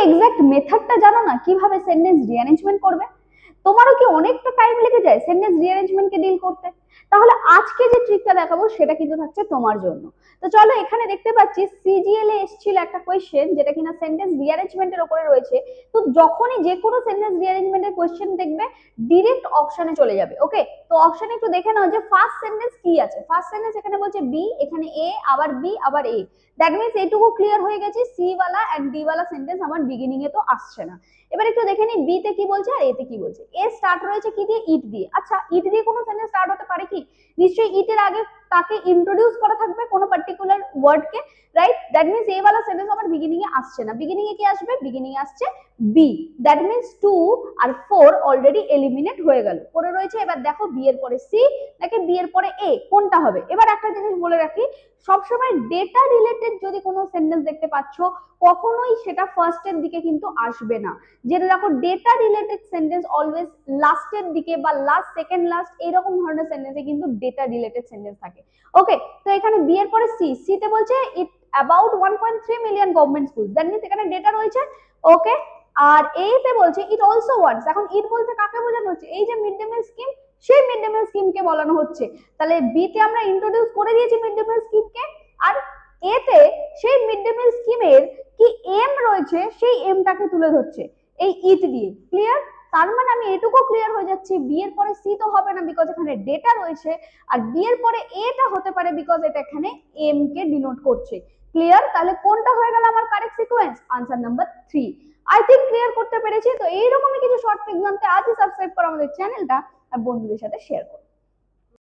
Exact মেথডটা জানো না কিভাবে সেন্টেন্স রিঅ্যারেঞ্জমেন্ট করবে? তোমারও কি অনেকটা টাইম লেগে যায় সেন্টেন্স রিঅ্যারেঞ্জমেন্টকে ডিল করতে? তাহলে আজকে যে ট্রিকটা দেখাবো সেটা কিন্তু থাকছে তোমার জন্য। তো চলো, এখানে দেখতে পাচ্ছি সিজিএল এ এসেছিল একটা কোয়েশ্চেন যেটা কিনা সেন্টেন্স রিঅ্যারেঞ্জমেন্টের উপরে রয়েছে। তো যখনই যে কোনো সেন্টেন্স রিঅ্যারেঞ্জমেন্টের কোয়েশ্চেন দেখবে ডিরেক্ট অপশনে চলে যাবে। ওকে, তো অপশনে একটু দেখে নাও যে ফার্স্ট সেন্টেন্স কি আছে। ফার্স্ট সেন্টেন্স এখানে বলছে বি, এখানে এ, আবার বি, আবার এ। দ্যাট মিন্স এইটুকু ক্লিয়ার হয়ে গেছে, সি ওয়ালা এন্ড ডি ওয়ালা সেন্টেন্স আমার বিগিনিং এ তো আসছে না। এবার একটু দেখে নি বি তে কি বলছে আর এ তে কি বলছে। এ স্টার্ট রয়েছে কি দিয়ে? ইট দিয়ে। আচ্ছা, ইট দিয়ে কোনো সেন্টেন্স স্টার্ট হতে পারে কি? নিশ্চয়ই ইটের আগে তাকে ইন্ট্রোডিউস করা থাকবে কোনো particular ওয়ার্ডকে, right? That means a ওয়ালা সেন্টেন্স আমার বিগিনিং এ আসছে না। বিগিনিং এ কি আসবে? বিগিনিং এ আসছে বি। দ্যাট মিন্স 2 আর 4 অলরেডি এলিমিনেট হয়ে গেল। পরে রয়েছে এবার দেখো বি এর পরে সি নাকি বি এর পরে এ, কোনটা হবে? এবার একটা জিনিস বলে রাখি, সবসময় ডেটা রিলেটেড যদি কোনো সেন্টেন্স দেখতে পাচ্ছ কখনোই সেটা ফার্স্টের দিকে কিন্তু আসবে না। যেটা দেখো ডেটা রিলেটেড সেন্টেন্স অলওয়েজ লাস্টের দিকে বা লাস্ট, সেকেন্ড লাস্ট এরকম ধরনের সেন্টেন্সে কিন্তু ডেটা রিলেটেড সেন্টেন্স থাকে। ওকে, তো এখানে বি এর পরে সি, সি তে বলছে ইট about 1.3 million government school, that means এখানে ডেটা রয়েছে। ওকে, আর এ তে বলছে ইট অলসো ওয়ার্কস। এখন ইট বলতে কাকে বোঝানো হচ্ছে? এই যে মিড ডে মিল স্কিম, সেই মিড ডে মিল স্কিমকে বলানো হচ্ছে। তাহলে বি তে আমরা ইন্ট্রোডিউস করে দিয়েছি মিড ডে মিল স্কিমকে, আর এ তে সেই মিড ডে মিল স্কিমের কি এম রয়েছে সেই এমটাকে তুলে ধরছে এই ইট দিয়ে। ক্লিয়ার? তার মানে আমি এটুকু ক্লিয়ার হয়ে যাচ্ছি বি এর পরে সি তো হবে না বিকজ এখানে ডেটা রয়েছে, আর বি এর পরে এটা হতে পারে বিকজ এটা এখানে এম কে ডিনোট করছে। ক্লিয়ার? তাহলে কোনটা হয়ে গেল আমার correct sequence? Answer number 3। I think clear করতে পেরেছি। তো এইরকমই কিছু শর্ট ট্রিক জানতে আজই সাবস্ক্রাইব করো আমাদের চ্যানেলটা আর বন্ধুদের সাথে শেয়ার করো।